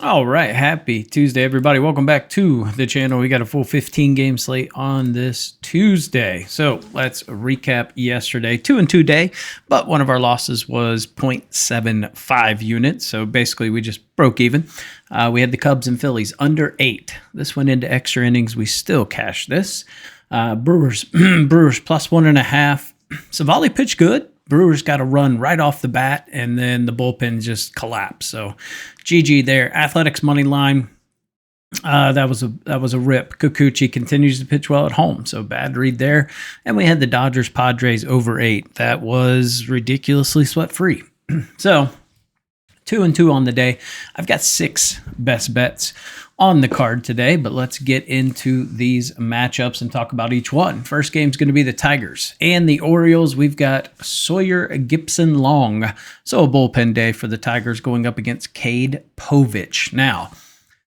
All right, happy Tuesday, everybody. Welcome back to the channel. We got a full 15 game slate on this Tuesday. So let's recap yesterday. 2-2 day, but one of our losses was 0.75 units. So basically, we just broke even. We had the Cubs and Phillies under 8. This went into extra innings. We still cashed this. Brewers plus 1.5. Savali pitched good. Brewers got a run right off the bat, and then the bullpen just collapsed. So, GG there. Athletics money line. That was a rip. Kikuchi continues to pitch well at home, so bad read there. And we had the Dodgers Padres over 8. That was ridiculously sweat free. So 2-2 on the day. I've got 6 best bets on the card today, but let's get into these matchups and talk about each one. First game is going to be the Tigers and the Orioles. We've got Sawyer Gipson Long. So a bullpen day for the Tigers going up against Cade Povich. Now,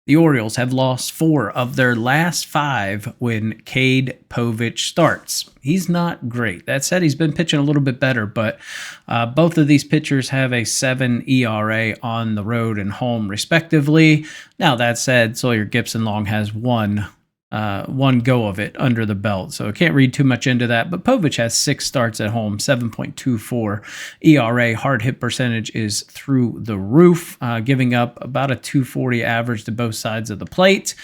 the Orioles have lost 4 of their last 5 when Cade Povich starts. He's not great. That said, he's been pitching a little bit better, but both of these pitchers have a 7 ERA on the road and home, respectively. Now, that said, Sawyer Gipson Long has one go of it under the belt, so I can't read too much into that. But Povich has 6 starts at home, 7.24 ERA. Hard hit percentage is through the roof, giving up about a 240 average to both sides of the plate.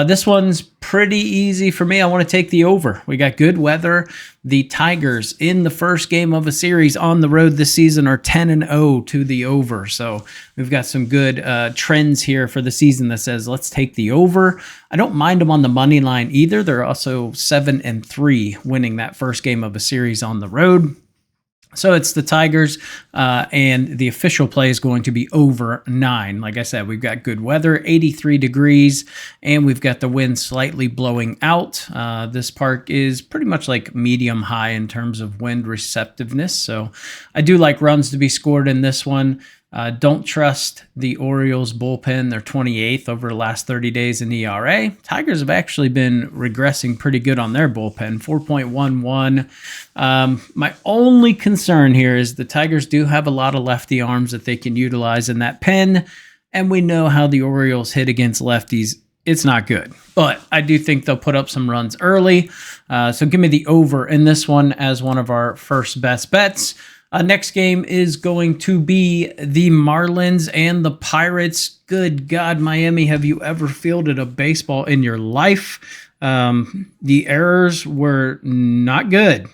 This one's pretty easy for me. I want to take the over. We got good weather. The Tigers in the first game of a series on the road this season are 10-0 to the over. So we've got some good trends here for the season that says let's take the over. I don't mind them on the money line either. They're also 7-3 winning that first game of a series on the road. So it's the Tigers, and the official play is going to be over 9. Like I said, we've got good weather, 83 degrees, and we've got the wind slightly blowing out. This park is pretty much like medium high in terms of wind receptiveness. So I do like runs to be scored in this one. Don't trust the Orioles bullpen. They're 28th over the last 30 days in ERA. Tigers have actually been regressing pretty good on their bullpen, 4.11. My only concern here is the Tigers do have a lot of lefty arms that they can utilize in that pen, and we know how the Orioles hit against lefties. It's not good, but I do think they'll put up some runs early. So give me the over in this one as one of our first best bets. Next game is going to be the Marlins and the Pirates. Good God, Miami, have you ever fielded a baseball in your life? The errors were not good.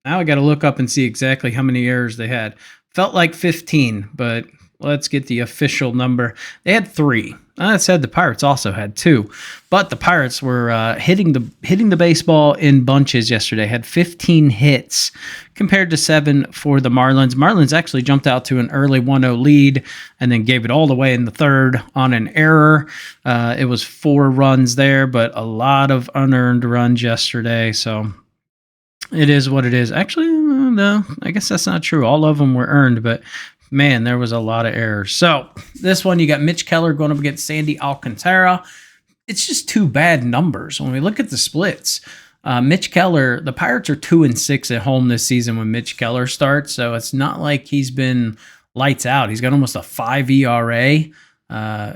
Now I got to look up and see exactly how many errors they had. Felt like 15, but let's get the official number. They had 3. That said, the Pirates also had 2, but the Pirates were hitting the baseball in bunches yesterday. Had 15 hits compared to 7 for the Marlins. Marlins actually jumped out to an early 1-0 lead and then gave it all the way in the third on an error. It was 4 runs there, but a lot of unearned runs yesterday. So it is what it is. Actually, no, I guess that's not true. All of them were earned, but man, there was a lot of errors. So this one, you got Mitch Keller going up against Sandy Alcantara. It's just 2 bad numbers. When we look at the splits, Mitch Keller, the Pirates are 2-6 at home this season when Mitch Keller starts. So it's not like he's been lights out. He's got almost a 5 ERA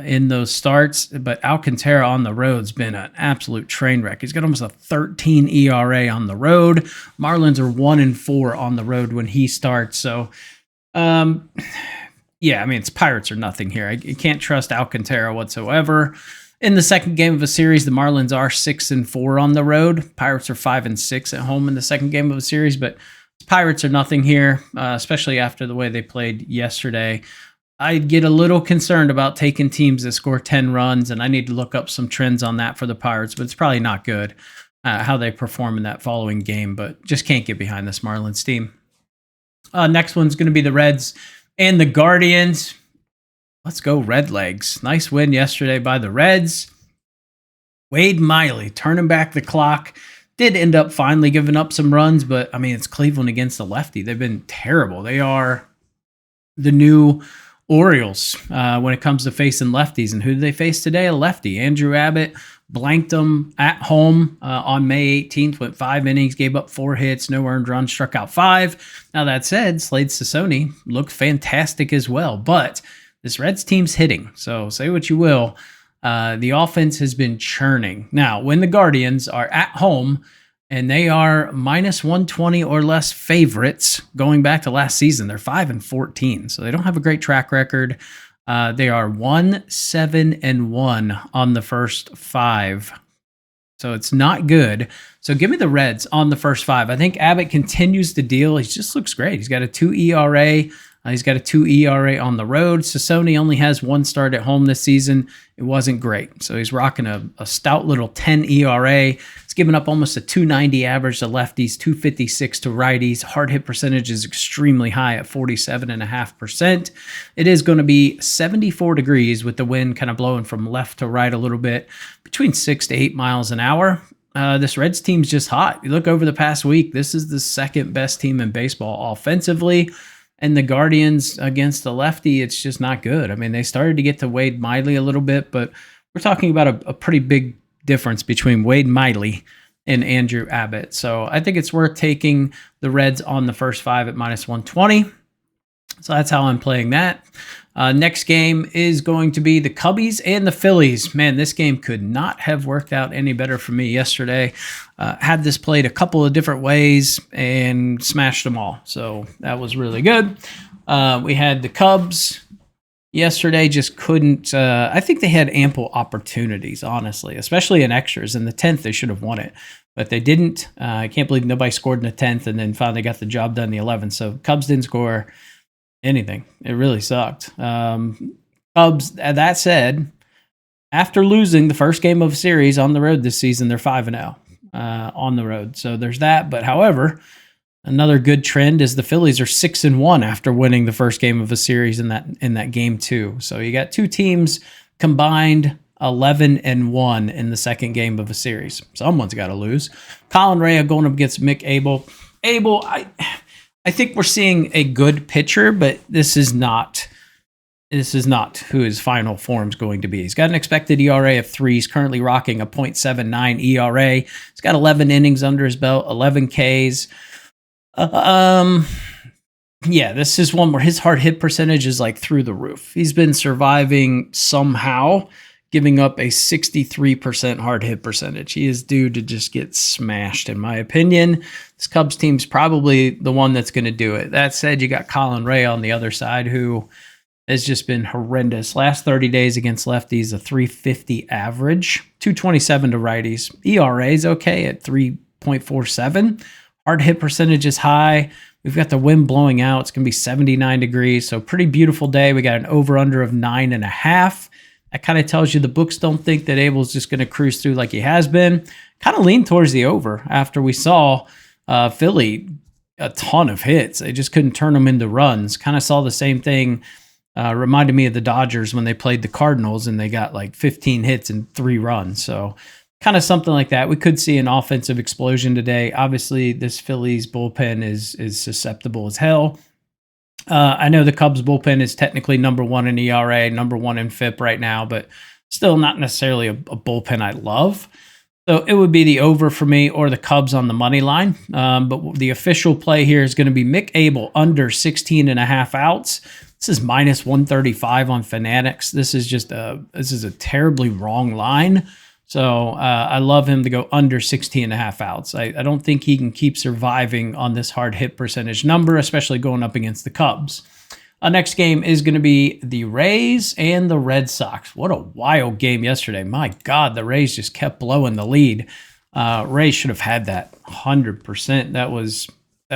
in those starts. But Alcantara on the road's been an absolute train wreck. He's got almost a 13 ERA on the road. Marlins are 1-4 on the road when he starts. So yeah, I mean, it's Pirates or nothing here. I can't trust Alcantara whatsoever. In the second game of a series, the Marlins are 6-4 on the road. Pirates are 5-6 at home in the second game of a series, but Pirates are nothing here, especially after the way they played yesterday. I get a little concerned about taking teams that score 10 runs, and I need to look up some trends on that for the Pirates, but it's probably not good how they perform in that following game, but just can't get behind this Marlins team. Next one's going to be the Reds and the Guardians. Let's go Red Legs. Nice win yesterday by the Reds. Wade Miley turning back the clock. Did end up finally giving up some runs, but I mean, it's Cleveland against the lefty. They've been terrible. They are the new Orioles when it comes to facing lefties. And who do they face today? A lefty. Andrew Abbott blanked them at home on May 18th, went 5 innings, gave up 4 hits, no earned runs, struck out 5. Now that said, Slade Sassoni looked fantastic as well, but this Reds team's hitting. So say what you will. The offense has been churning. Now, when the Guardians are at home and they are minus 120 or less favorites going back to last season, they're 5-14. So they don't have a great track record. They are 1-7-1 on the first 5. So it's not good. So give me the Reds on the first 5. I think Abbott continues to deal. He just looks great. He's got a 2 ERA. He's got a 2 ERA on the road. Sassoni only has 1 start at home this season. It wasn't great. So he's rocking a stout little 10 ERA. He's given up almost a 290 average to lefties, 256 to righties. Hard hit percentage is extremely high at 47.5%. It is going to be 74 degrees with the wind kind of blowing from left to right a little bit, between 6 to 8 miles an hour. This Reds team's just hot. You look over the past week, this is the second best team in baseball offensively. And the Guardians against the lefty, it's just not good. I mean, they started to get to Wade Miley a little bit, but we're talking about a pretty big difference between Wade Miley and Andrew Abbott. So I think it's worth taking the Reds on the first 5 at minus 120. So that's how I'm playing that. Next game is going to be the Cubbies and the Phillies. Man, this game could not have worked out any better for me yesterday. Had this played a couple of different ways and smashed them all. So that was really good. We had the Cubs yesterday, just couldn't. I think they had ample opportunities, honestly, especially in extras. In the 10th, they should have won it, but they didn't. I can't believe nobody scored in the 10th and then finally got the job done in the 11th. So Cubs didn't score anything. It really sucked. Cubs, that said, after losing the first game of a series on the road this season, they're 5-0 on the road. So there's that. But however, another good trend is the Phillies are 6-1 after winning the first game of a series in that game 2. So you got 2 teams combined 11-1 in the second game of a series. Someone's got to lose. Colin Rea going up against Mick Abel. Abel, I think we're seeing a good pitcher, but this is not who his final form is going to be. He's got an expected ERA of 3. He's currently rocking a .79 ERA. He's got 11 innings under his belt, 11 Ks. Yeah, this is one where his hard hit percentage is like through the roof. He's been surviving somehow, giving up a 63% hard hit percentage. He is due to just get smashed, in my opinion. This Cubs team's probably the one that's going to do it. That said, you got Colin Rea on the other side, who has just been horrendous. Last 30 days against lefties, a 350 average, 227 to righties. ERA is okay at 3.47. Hard hit percentage is high. We've got the wind blowing out. It's going to be 79 degrees, so pretty beautiful day. We got an over-under of 9.5. That kind of tells you the books don't think that Abel's just going to cruise through like he has been. Kind of leaned towards the over after we saw Philly a ton of hits. They just couldn't turn them into runs. Kind of saw the same thing. Reminded me of the Dodgers when they played the Cardinals and they got like 15 hits and 3 runs. So kind of something like that. We could see an offensive explosion today. Obviously, this Phillies bullpen is susceptible as hell. I know the Cubs bullpen is technically number 1 in ERA, number 1 in FIP right now, but still not necessarily a bullpen I love. So it would be the over for me or the Cubs on the money line. But the official play here is going to be Mick Abel under 16.5 outs. This is minus 135 on Fanatics. This is a terribly wrong line. So I love him to go under 16.5 outs. I don't think he can keep surviving on this hard hit percentage number, especially going up against the Cubs. Next game is going to be the Rays and the Red Sox. What a wild game yesterday. My God, the Rays just kept blowing the lead. Rays should have had that 100%. That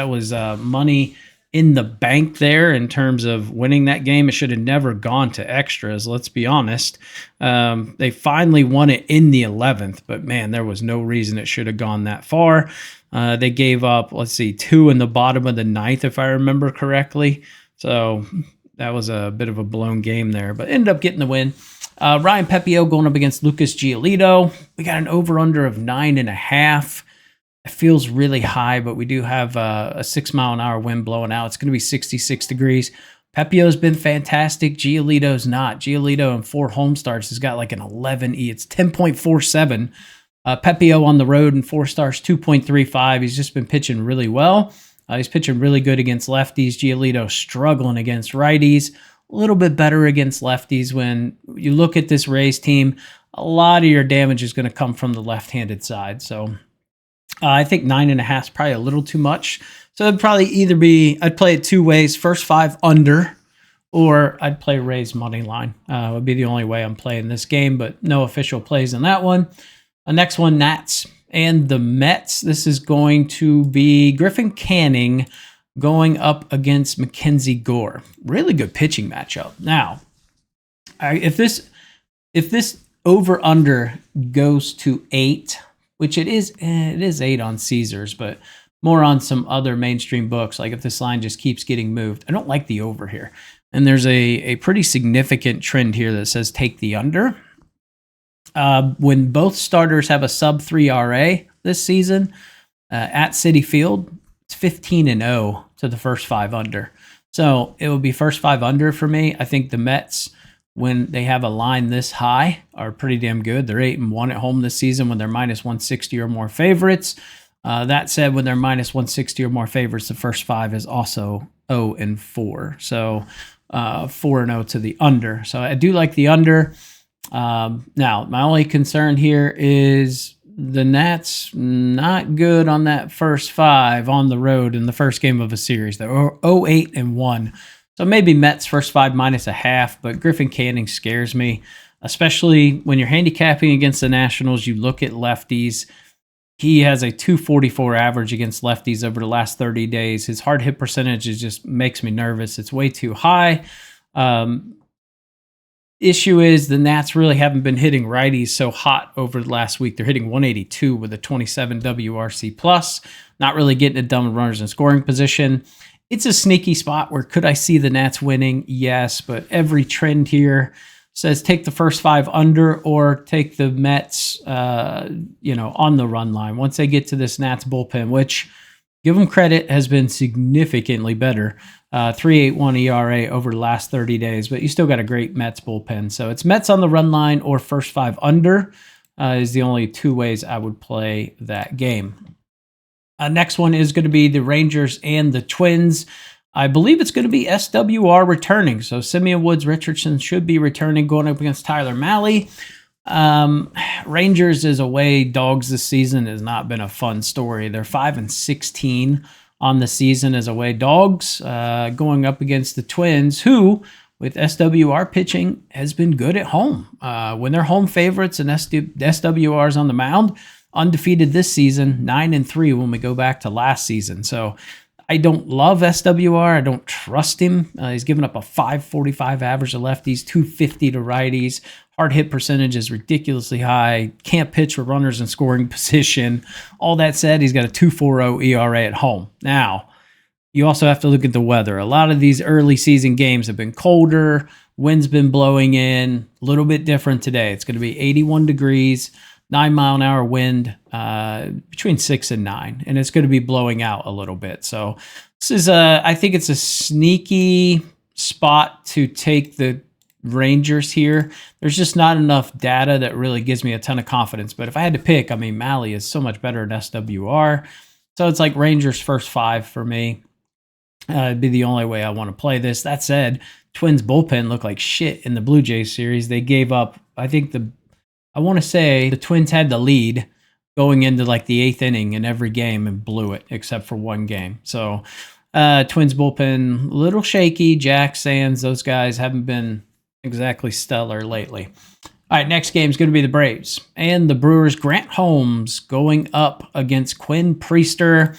was money in the bank there in terms of winning that game. It should have never gone to extras, let's be honest. They finally won it in the 11th, but man, there was no reason it should have gone that far. They gave up, 2 in the bottom of the 9th, if I remember correctly. So that was a bit of a blown game there, but ended up getting the win. Ryan Pepio going up against Lucas Giolito. We got an over-under of 9.5. It feels really high, but we do have a 6-mile-an-hour wind blowing out. It's going to be 66 degrees. Pepio's been fantastic. Giolito's not. Giolito in 4 home starts has got like an 11 E. It's 10.47. Pepio on the road in 4 starts, 2.35. He's just been pitching really well. He's pitching really good against lefties. Giolito struggling against righties. a little bit better against lefties. When you look at this Rays team, a lot of your damage is going to come from the left-handed side. So I think 9.5 is probably a little too much. So it'd probably either be, I'd play it two ways, first 5 under, or I'd play Rays money line. Would be the only way I'm playing this game, but no official plays in that one. Next one, Nats and the Mets. This is going to be Griffin Canning going up against Mackenzie Gore. Really good pitching matchup. Now, if this over under goes to 8, which it is 8 on Caesars, but more on some other mainstream books. Like if this line just keeps getting moved, I don't like the over here. And there's a pretty significant trend here that says take the under. When both starters have a sub 3 RA this season at Citi Field, it's 15-0 to the first 5 under. So it will be first 5 under for me. I think the Mets, when they have a line this high, are pretty damn good. They're 8-1 at home this season when they're minus 160 or more favorites. That said, when they're minus 160 or more favorites, the first 5 is also 0-4. So 4-0 to the under. So I do like the under. Now, my only concern here is the Nats not good on that first 5 on the road in the first game of a series. They're 0-8-1. So maybe Mets first 5 minus a half, but Griffin Canning scares me, especially when you're handicapping against the Nationals. You look at lefties. He has a 244 average against lefties over the last 30 days. His hard hit percentage just makes me nervous. It's way too high. Issue is the Nats really haven't been hitting righties so hot over the last week. They're hitting 182 with a 27 WRC plus, not really getting it done with runners in scoring position. It's a sneaky spot where could I see the Nats winning? Yes, but every trend here says take the first 5 under or take the Mets, on the run line. Once they get to this Nats bullpen, which, give them credit, has been significantly better. 3.81 ERA over the last 30 days, but you still got a great Mets bullpen. So it's Mets on the run line or first 5 under is the only 2 ways I would play that game. Next one is going to be the Rangers and the Twins. I believe it's going to be SWR returning. So Simeon Woods Richardson should be returning, going up against Tyler Mahle. Rangers is away dogs this season has not been a fun story. They're 5-16 on the season as away dogs, going up against the Twins, who, with SWR pitching, has been good at home. When they're home favorites and SWR's on the mound, undefeated this season, 9-3 when we go back to last season. So I don't love SWR. I don't trust him. He's given up a 545 average to lefties, 250 to righties. Hard hit percentage is ridiculously high. Can't pitch with runners in scoring position. All that said, he's got a 2.40 ERA at home. Now, you also have to look at the weather. A lot of these early season games have been colder. Wind's been blowing in. A little bit different today. It's going to be 81 degrees, 9-mile-an-hour wind, between 6 and 9. And it's going to be blowing out a little bit. So this is I think it's a sneaky spot to take the Rangers here. There's just not enough data that really gives me a ton of confidence. But if I had to pick, Mahle is so much better at SWR. So it's like Rangers first 5 for me. It'd be the only way I want to play this. That said, Twins bullpen looked like shit in the Blue Jays series. They gave up, I want to say the Twins had the lead going into like the 8th inning in every game and blew it except for one game. So Twins bullpen, a little shaky. Jack, Sands, those guys haven't been exactly stellar lately. All right, next game is going to be the Braves and the Brewers. Grant Holmes going up against Quinn Priester.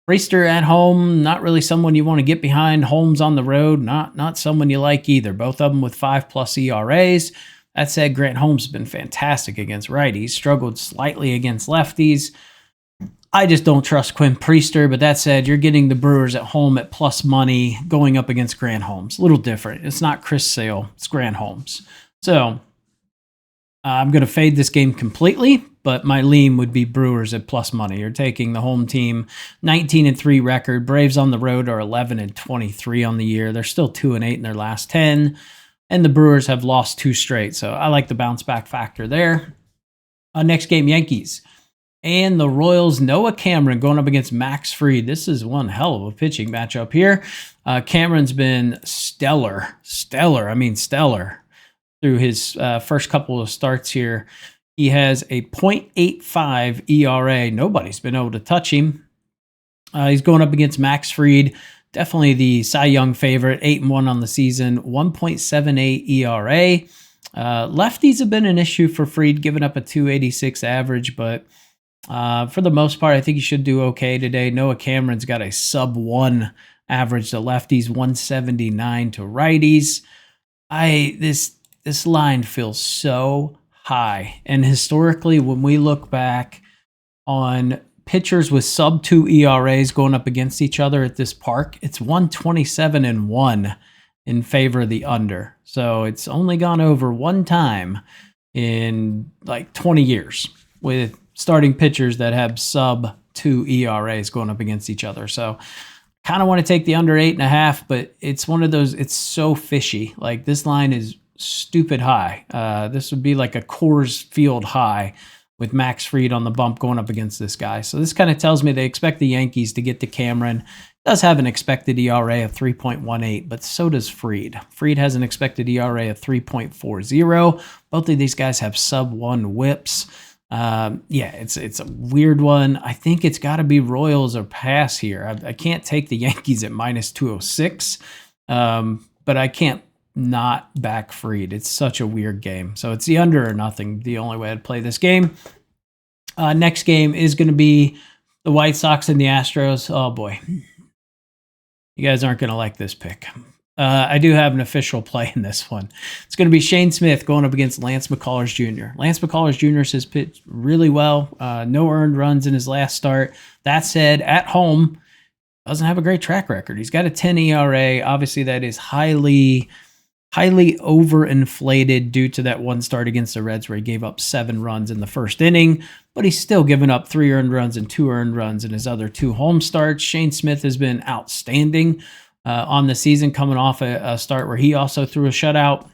Priester at home, not really someone you want to get behind. Holmes on the road, not someone you like either. Both of them with 5+ ERAs. That said, Grant Holmes has been fantastic against righties, struggled slightly against lefties. I just don't trust Quinn Priester, but that said, you're getting the Brewers at home at plus money going up against Grant Holmes. A little different. It's not Chris Sale, it's Grant Holmes. So I'm going to fade this game completely, but my lean would be Brewers at plus money. You're taking the home team, 19-3 record. Braves on the road are 11-23 on the year. They're still 2-8 in their last 10, and the Brewers have lost 2 straight. So I like the bounce back factor there. Next game, Yankees and the Royals. Noah Cameron going up against Max Fried. This is one hell of a pitching matchup here. Cameron's been stellar, stellar through his first couple of starts here. He has a .85 ERA. Nobody's been able to touch him. He's going up against Max Fried, definitely the Cy Young favorite, 8-1 on the season, 1.78 ERA. Lefties have been an issue for Fried, giving up a 286 average, but for the most part, I think he should do okay today. Noah Cameron's got a sub-1 average to lefties, 179 to righties. This line feels so high, and historically, when we look back on pitchers with sub-2 ERAs going up against each other at this park, it's 127-1 in favor of the under. So it's only gone over one time in like 20 years with starting pitchers that have sub-2 ERAs going up against each other. So kind of want to take the under 8.5, but it's one of those, it's so fishy. Like this line is stupid high. This would be like a Coors Field high with Max Fried on the bump going up against this guy. So this kind of tells me they expect the Yankees to get to Cameron. Does have an expected ERA of 3.18, but so does Fried. Fried has an expected ERA of 3.40. Both of these guys have sub-1 whips. Yeah, it's a weird one. I think it's got to be Royals or pass here. I can't take the Yankees at -206, but I can't not back Fried. It's such a weird game. So it's the under or nothing, the only way I'd play this game. Next game is going to be the White Sox and the Astros. Oh, boy. You guys aren't going to like this pick. I do have an official play in this one. It's going to be Shane Smith going up against Lance McCullers Jr. Lance McCullers Jr. has pitched really well. No earned runs in his last start. That said, at home, doesn't have a great track record. He's got a 10 ERA. Obviously, that is highly overinflated due to that one start against the Reds where he gave up 7 runs in the first inning, but he's still given up 3 earned runs and 2 earned runs in his other 2 home starts. Shane Smith has been outstanding on the season, coming off a start where he also threw a shutout.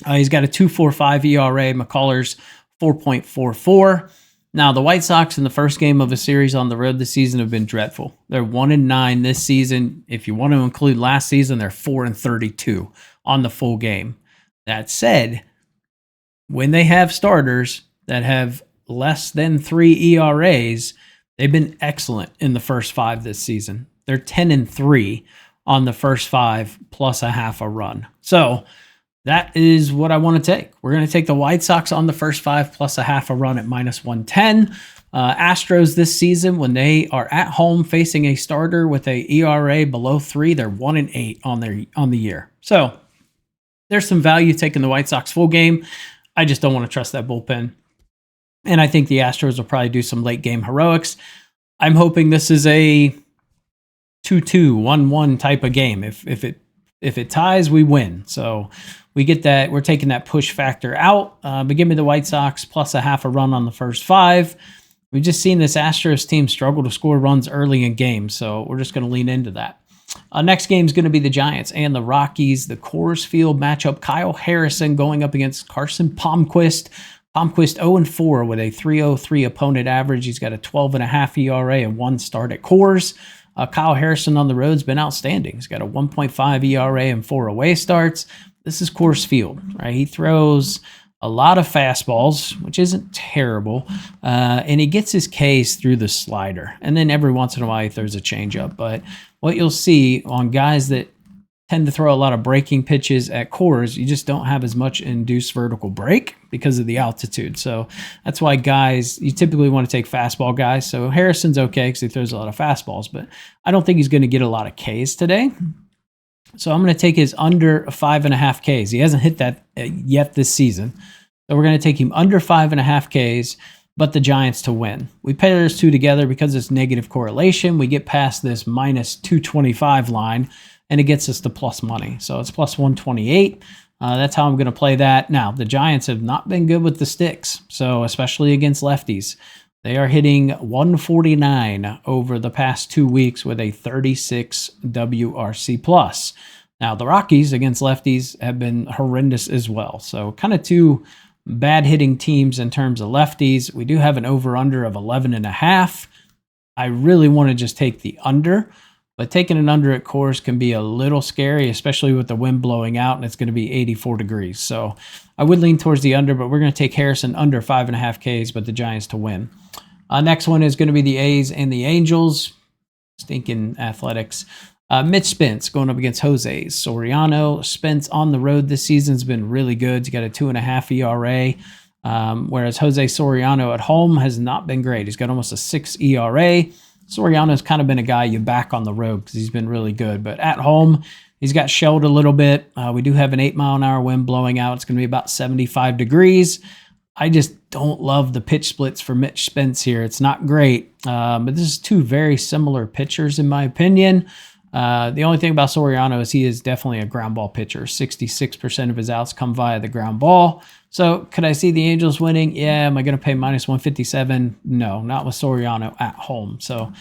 He's got a 2.45 ERA. McCullers 4.44. Now, the White Sox in the first game of a series on the road this season have been dreadful. They're 1-9 this season. If you want to include last season, they're 4-32 on the full game. That said, when they have starters that have less than 3 ERAs, they've been excellent in the first 5 this season. They're 10-3 on the first 5 plus a half a run. So that is what I want to take. We're going to take the White Sox on the first 5 plus a half a run at -110. Astros this season, when they are at home facing a starter with a ERA below 3, they're 1-8 on the year. So there's some value taking the White Sox full game. I just don't want to trust that bullpen. And I think the Astros will probably do some late game heroics. I'm hoping this is a 2-2, 1-1 type of game. If it ties, we win. So we get that. We're taking that push factor out. But give me the White Sox plus a half a run on the first 5. We've just seen this Astros team struggle to score runs early in games, so we're just going to lean into that. Next game is going to be the Giants and the Rockies. The Coors Field matchup, Kyle Harrison going up against Carson Palmquist. Palmquist 0-4 with a 3.03 opponent average. He's got a 12.5 ERA and 1 start at Coors. Kyle Harrison on the road's been outstanding. He's got a 1.5 ERA and 4 away starts. This is Coors Field, right? He throws a lot of fastballs, which isn't terrible, and he gets his Ks through the slider. And then every once in a while he throws a changeup. But what you'll see on guys that tend to throw a lot of breaking pitches at Coors, you just don't have as much induced vertical break because of the altitude. So that's why guys, you typically want to take fastball guys. So Harrison's okay because he throws a lot of fastballs, but I don't think he's going to get a lot of Ks today. So I'm going to take his under 5.5 Ks. He hasn't hit that yet this season. So we're going to take him under 5.5 Ks, but the Giants to win. We pair those two together because it's negative correlation. We get past this -225 line, and it gets us to plus money. So it's plus 128. That's how I'm going to play that. Now, the Giants have not been good with the sticks, so especially against lefties. They are hitting 149 over the past 2 weeks with a 36 WRC+. Now, the Rockies against lefties have been horrendous as well. So kind of 2 bad hitting teams in terms of lefties. We do have an over-under of 11.5. I really want to just take the under, but taking an under at Coors can be a little scary, especially with the wind blowing out and it's going to be 84 degrees. So I would lean towards the under, but we're going to take Harrison under 5.5 Ks, but the Giants to win. Next one is going to be the A's and the Angels. Stinking Athletics. Mitch Spence going up against Jose Soriano. Spence on the road this season's been really good. He's got a 2.5 ERA, whereas Jose Soriano at home has not been great. He's got almost a 6 ERA. Soriano's kind of been a guy you back on the road because he's been really good, but at home, he's got shelled a little bit. We do have an 8-mile-an-hour wind blowing out. It's going to be about 75 degrees. I just don't love the pitch splits for Mitch Spence here. It's not great, but this is two very similar pitchers in my opinion. The only thing about Soriano is he is definitely a ground ball pitcher. 66% of his outs come via the ground ball. So could I see the Angels winning? Yeah. Am I going to pay minus 157? No, not with Soriano at home. So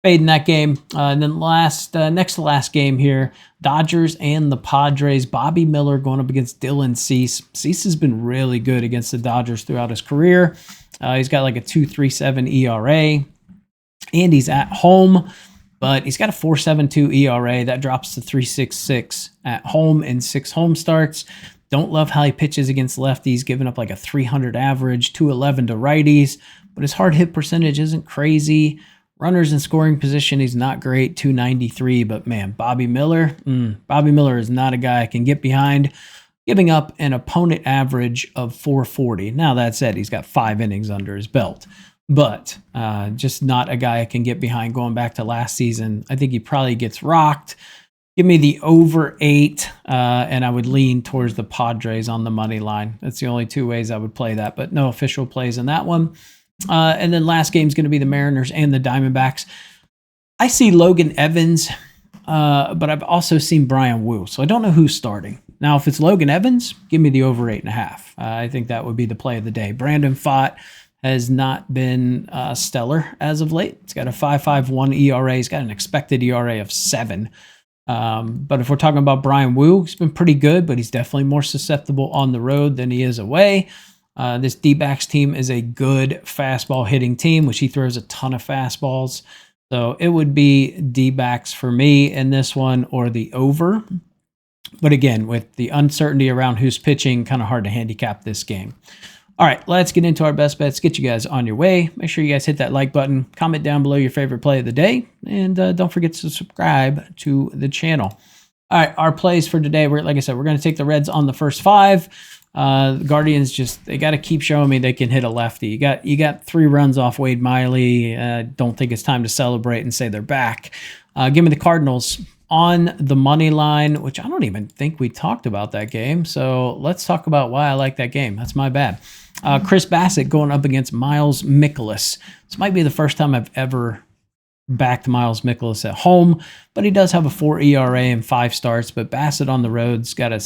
fading that game. And then next to last game here, Dodgers and the Padres. Bobby Miller going up against Dylan Cease. Cease has been really good against the Dodgers throughout his career. He's got like a 2.37 ERA, and he's at home, but he's got a 4.72 ERA. That drops to 3.66 at home in 6 home starts. Don't love how he pitches against lefties, giving up like a 300 average, 211 to righties, but his hard hit percentage isn't crazy. Runners in scoring position, he's not great, 293, but man, Bobby Miller is not a guy I can get behind, giving up an opponent average of 440. Now, that said, he's got 5 innings under his belt, but just not a guy I can get behind going back to last season. I think he probably gets rocked. Give me the over 8, and I would lean towards the Padres on the money line. That's the only 2 ways I would play that, but no official plays in that one. And then last game is going to be the Mariners and the Diamondbacks. I see Logan Evans, but I've also seen Brian Wu, so I don't know who's starting. Now, if it's Logan Evans, give me the over 8.5. I think that would be the play of the day. Brandon Pfaadt has not been stellar as of late. He's got a 5.51 ERA. He's got an expected ERA of 7. But if we're talking about Brian Wu, he's been pretty good, but he's definitely more susceptible on the road than he is away. This D-backs team is a good fastball hitting team, which he throws a ton of fastballs. So it would be D-backs for me in this one or the over. But again, with the uncertainty around who's pitching, kind of hard to handicap this game. All right, let's get into our best bets. Get you guys on your way. Make sure you guys hit that like button. Comment down below your favorite play of the day. And don't forget to subscribe to the channel. All right, our plays for today, like I said, we're going to take the Reds on the first 5. The Guardians they got to keep showing me they can hit a lefty. You got 3 runs off Wade Miley. Don't think it's time to celebrate and say they're back. Give me the Cardinals on the money line, which I don't even think we talked about that game. So let's talk about why I like that game. That's my bad. Chris Bassett going up against Miles Mikolas. This might be the first time I've ever backed Miles Mikolas at home, but he does have a 4 ERA and 5 starts. But Bassett on the road's got a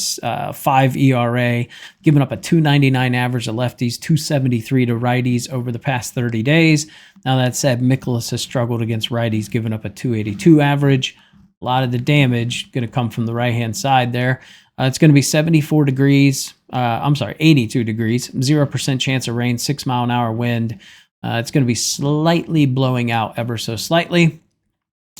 5 ERA, giving up a 299 average to lefties, 273 to righties over the past 30 days. Now, that said, Mikolas has struggled against righties, giving up a 282 average. A lot of the damage going to come from the right-hand side there. It's going to be 82 degrees, 0% chance of rain, 6-mile-an-hour wind. It's going to be slightly blowing out ever so slightly.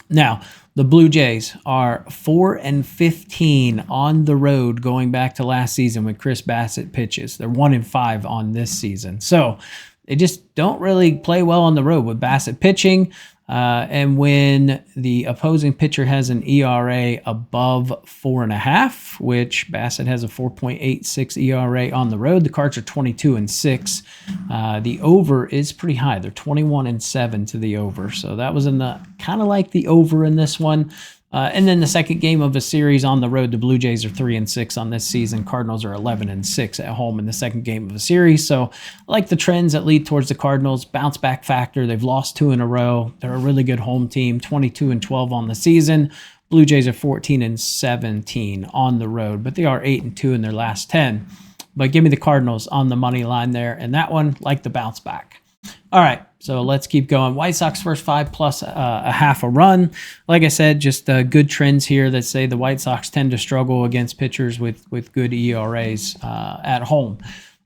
Now, the Blue Jays are 4-15 on the road going back to last season when Chris Bassett pitches. They're 1-5 on this season. So they just don't really play well on the road with Bassett pitching. And when the opposing pitcher has an ERA above 4.5, which Bassett has a 4.86 ERA on the road, the Cards are 22-6. The over is pretty high. They're 21-7 to the over. So that was in the kind of like the over in this one. And then the second game of a series on the road, the Blue Jays are 3-6 on this season. Cardinals are 11-6 at home in the second game of a series. So I like the trends that lead towards the Cardinals. Bounce back factor. They've lost 2 in a row. They're a really good home team, 22-12 on the season. Blue Jays are 14-17 on the road, but they are 8-2 in their last 10. But give me the Cardinals on the money line there. And that one, like the bounce back. All right, so let's keep going. White Sox first 5 plus a half a run. Like I said, just good trends here that say the White Sox tend to struggle against pitchers with good ERAs at home.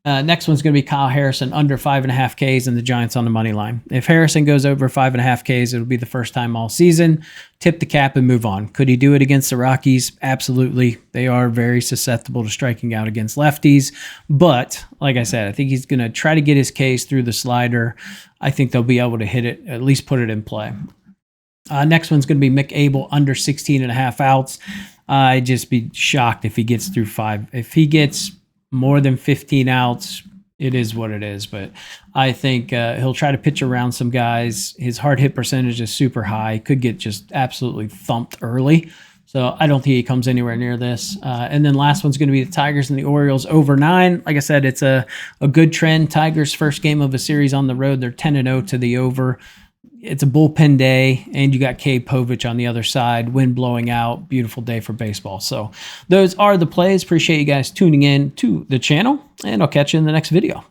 Next one's going to be Kyle Harrison under 5.5 Ks and the Giants on the money line. If Harrison goes over 5.5 Ks, it'll be the first time all season. Tip the cap and move on. Could he do it against the Rockies? Absolutely. They are very susceptible to striking out against lefties. But like I said, I think he's going to try to get his Ks through the slider. I think they'll be able to hit it, at least put it in play. Next one's going to be Mick Abel under 16.5 outs. I'd just be shocked if he gets through 5. If he gets more than 15 outs, it is what it is. But I think he'll try to pitch around some guys. His hard hit percentage is super high. Could get just absolutely thumped early. So I don't think he comes anywhere near this. And then last one's going to be the Tigers and the Orioles over 9. Like I said, it's a good trend. Tigers' first game of a series on the road. They're 10-0 to the over. It's a bullpen day, and you got Cade Povich on the other side, wind blowing out, beautiful day for baseball. So those are the plays. Appreciate you guys tuning in to the channel, and I'll catch you in the next video.